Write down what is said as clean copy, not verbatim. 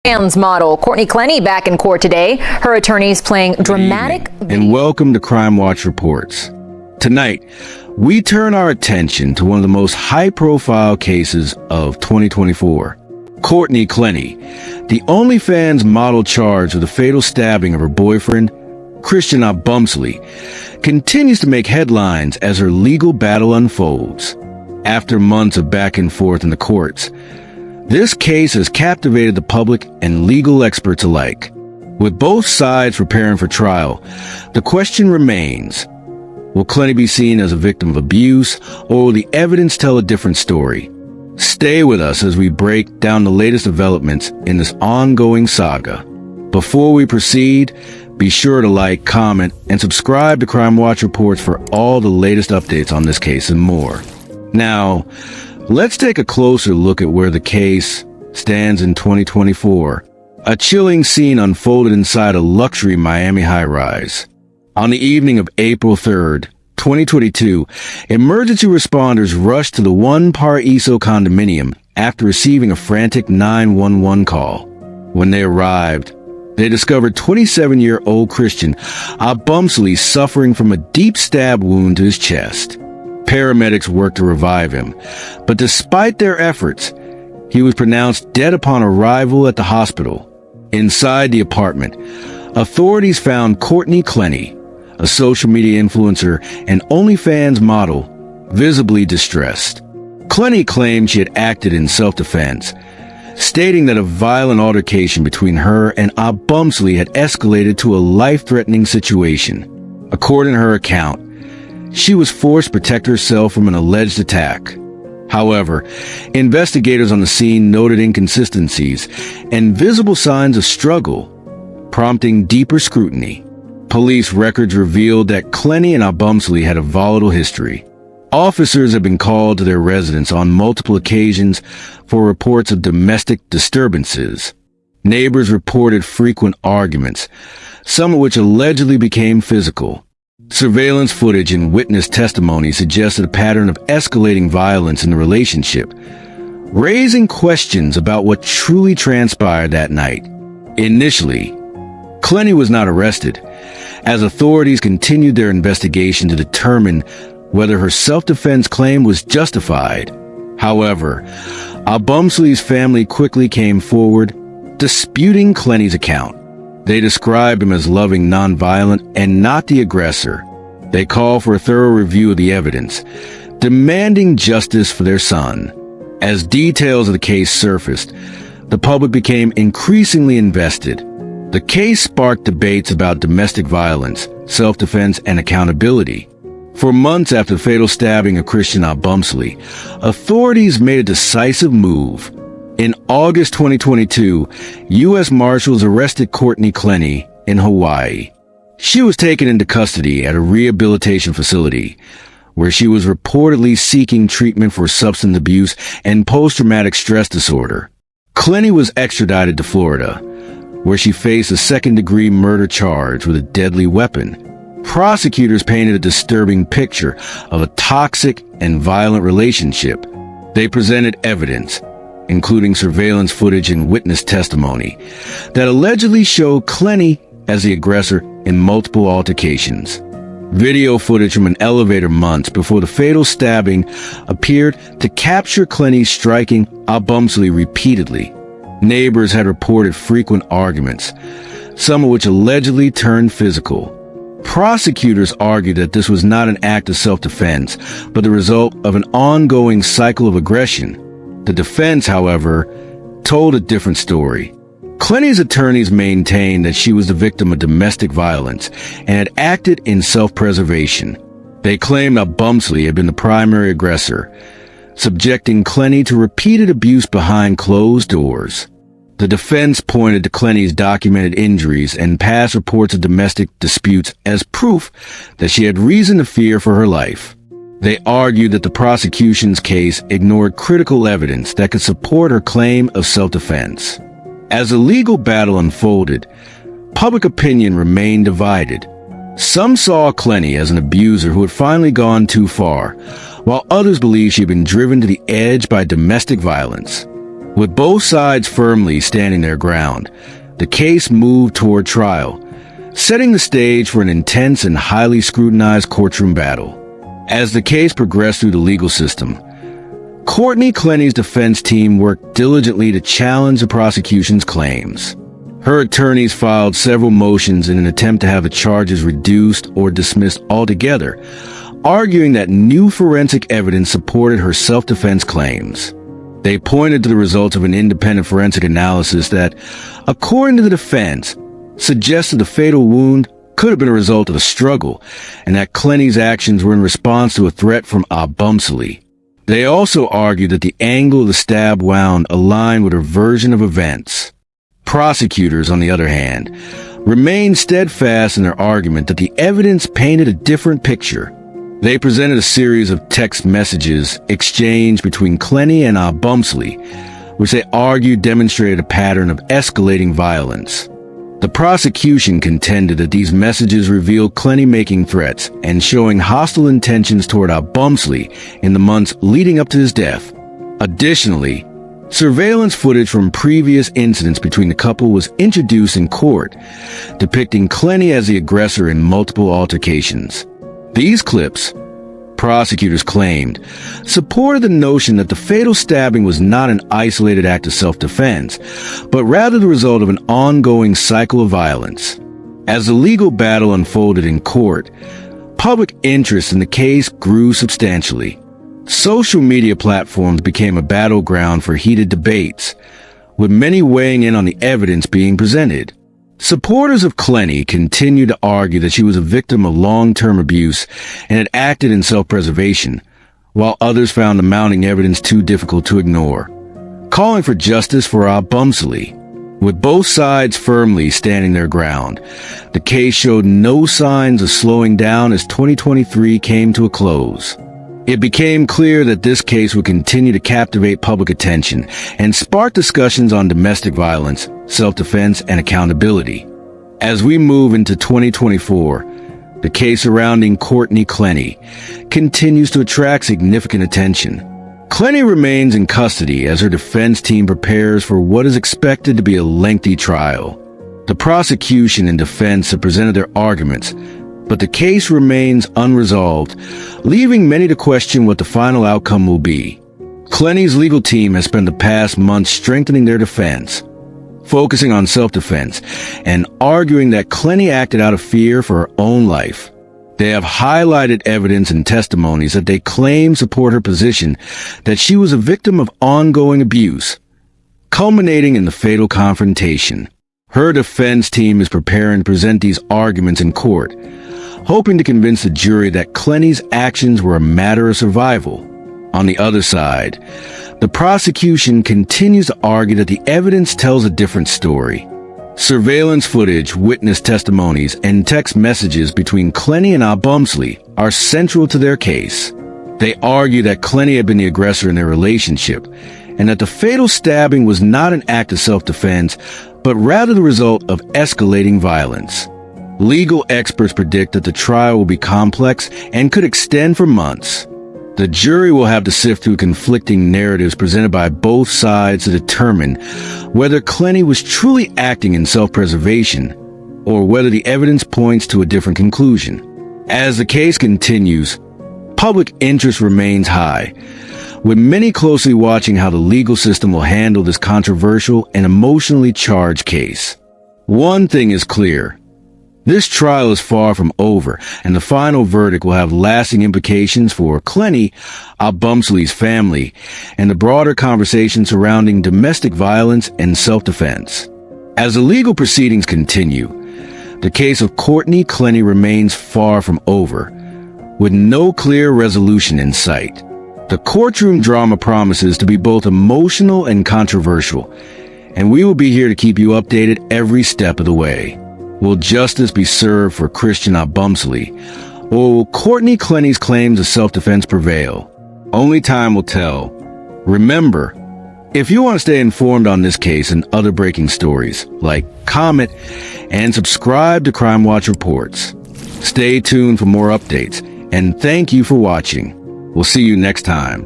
OnlyFans model Courtney Clenney back in court today. Her attorneys playing dramatic. And welcome to Crime Watch Reports. Tonight, we turn our attention to one of the most high-profile cases of 2024. Courtney Clenney, the OnlyFans model charged with the fatal stabbing of her boyfriend, Clenney and Obumseli, continues to make headlines as her legal battle unfolds. After months of back and forth in the courts, this case has captivated the public and legal experts alike. With both sides preparing for trial, the question remains, will Clenney be seen as a victim of abuse, or will the evidence tell a different story? Stay with us as we break down the latest developments in this ongoing saga. Before we proceed, be sure to like, comment, and subscribe to Crime Watch Reports for all the latest updates on this case and more. Now, let's take a closer look at where the case stands in 2024. A chilling scene unfolded inside a luxury Miami high-rise. On the evening of April 3rd, 2022, emergency responders rushed to the One Paraiso condominium after receiving a frantic 911 call. When they arrived, they discovered 27-year-old Clenney Obumseli suffering from a deep stab wound to his chest. Paramedics worked to revive him, but despite their efforts, he was pronounced dead upon arrival at the hospital. Inside the apartment, authorities found Courtney Clenney, a social media influencer and OnlyFans model, visibly distressed. Clenney claimed she had acted in self-defense, stating that a violent altercation between her and Obumseli had escalated to a life-threatening situation. According to her account, she was forced to protect herself from an alleged attack. However, investigators on the scene noted inconsistencies and visible signs of struggle, prompting deeper scrutiny. Police records revealed that Clenney and Obumseli had a volatile history. Officers have been called to their residence on multiple occasions for reports of domestic disturbances. Neighbors reported frequent arguments, some of which allegedly became physical. Surveillance footage and witness testimony suggested a pattern of escalating violence in the relationship, raising questions about what truly transpired that night. Initially, Clenney was not arrested, as authorities continued their investigation to determine whether her self-defense claim was justified. However, Obumseli's family quickly came forward, disputing Clenney's account. They described him as loving, nonviolent, and not the aggressor. They called for a thorough review of the evidence, demanding justice for their son. As details of the case surfaced, the public became increasingly invested. The case sparked debates about domestic violence, self-defense, and accountability. For months after the fatal stabbing of Clenney and Obumseli, authorities made a decisive move. In August 2022, U.S. Marshals arrested Courtney Clenney in Hawaii. She was taken into custody at a rehabilitation facility, where she was reportedly seeking treatment for substance abuse and post-traumatic stress disorder. Clenney was extradited to Florida, where she faced a second-degree murder charge with a deadly weapon. Prosecutors painted a disturbing picture of a toxic and violent relationship. They presented evidence, including surveillance footage and witness testimony, that allegedly showed Clenney as the aggressor in multiple altercations. Video footage from an elevator months before the fatal stabbing appeared to capture Clenney striking Obumseli repeatedly. Neighbors had reported frequent arguments, some of which allegedly turned physical. Prosecutors argued that this was not an act of self-defense, but the result of an ongoing cycle of aggression. The defense, however, told a different story. Clenney's attorneys maintained that she was the victim of domestic violence and had acted in self-preservation. They claimed Obumseli had been the primary aggressor, subjecting Clenney to repeated abuse behind closed doors. The defense pointed to Clenney's documented injuries and past reports of domestic disputes as proof that she had reason to fear for her life. They argued that the prosecution's case ignored critical evidence that could support her claim of self-defense. As the legal battle unfolded, public opinion remained divided. Some saw Clenney as an abuser who had finally gone too far, while others believed she had been driven to the edge by domestic violence. With both sides firmly standing their ground, the case moved toward trial, setting the stage for an intense and highly scrutinized courtroom battle. As the case progressed through the legal system, Clenney's defense team worked diligently to challenge the prosecution's claims. Her attorneys filed several motions in an attempt to have the charges reduced or dismissed altogether, arguing that new forensic evidence supported her self-defense claims. They pointed to the results of an independent forensic analysis that, according to the defense, suggested the fatal wound could have been a result of a struggle, and that Clenney's actions were in response to a threat from Obumseli. They also argued that the angle of the stab wound aligned with her version of events. Prosecutors, on the other hand, remained steadfast in their argument that the evidence painted a different picture. They presented a series of text messages exchanged between Clenney and Obumseli, which they argued demonstrated a pattern of escalating violence. The prosecution contended that these messages revealed Clenney making threats and showing hostile intentions toward Obumseli in the months leading up to his death. Additionally, surveillance footage from previous incidents between the couple was introduced in court, depicting Clenney as the aggressor in multiple altercations. These clips, prosecutors claimed, supported the notion that the fatal stabbing was not an isolated act of self-defense, but rather the result of an ongoing cycle of violence. As the legal battle unfolded in court, public interest in the case grew substantially. Social media platforms became a battleground for heated debates, with many weighing in on the evidence being presented. Supporters of Clenney continued to argue that she was a victim of long-term abuse and had acted in self-preservation, while others found the mounting evidence too difficult to ignore, calling for justice for Obumseli. With both sides firmly standing their ground, the case showed no signs of slowing down as 2023 came to a close. It became clear that this case would continue to captivate public attention and spark discussions on domestic violence, self-defense, and accountability. As we move into 2024, the case surrounding Clenney continues to attract significant attention. Clenney remains in custody as her defense team prepares for what is expected to be a lengthy trial. The prosecution and defense have presented their arguments, but the case remains unresolved, leaving many to question what the final outcome will be. Clenney's legal team has spent the past months strengthening their defense, focusing on self-defense, and arguing that Clenney acted out of fear for her own life. They have highlighted evidence and testimonies that they claim support her position that she was a victim of ongoing abuse, culminating in the fatal confrontation. Her defense team is preparing to present these arguments in court, hoping to convince the jury that Clenney's actions were a matter of survival. On the other side, the prosecution continues to argue that the evidence tells a different story. Surveillance footage, witness testimonies, and text messages between Clenney and Obumseli are central to their case. They argue that Clenney had been the aggressor in their relationship, and that the fatal stabbing was not an act of self-defense, but rather the result of escalating violence. Legal experts predict that the trial will be complex and could extend for months. The jury will have to sift through conflicting narratives presented by both sides to determine whether Clenney was truly acting in self-preservation or whether the evidence points to a different conclusion. As the case continues, public interest remains high, with many closely watching how the legal system will handle this controversial and emotionally charged case. One thing is clear. This trial is far from over, and the final verdict will have lasting implications for Clenney, Obumseli's family, and the broader conversation surrounding domestic violence and self-defense. As the legal proceedings continue, the case of Clenney remains far from over, with no clear resolution in sight. The courtroom drama promises to be both emotional and controversial, and we will be here to keep you updated every step of the way. Will justice be served for Christian Obumseli, or will Clenney's claims of self-defense prevail? Only time will tell. Remember, if you want to stay informed on this case and other breaking stories, like, comment, and subscribe to Crime Watch Reports. Stay tuned for more updates, and thank you for watching. We'll see you next time.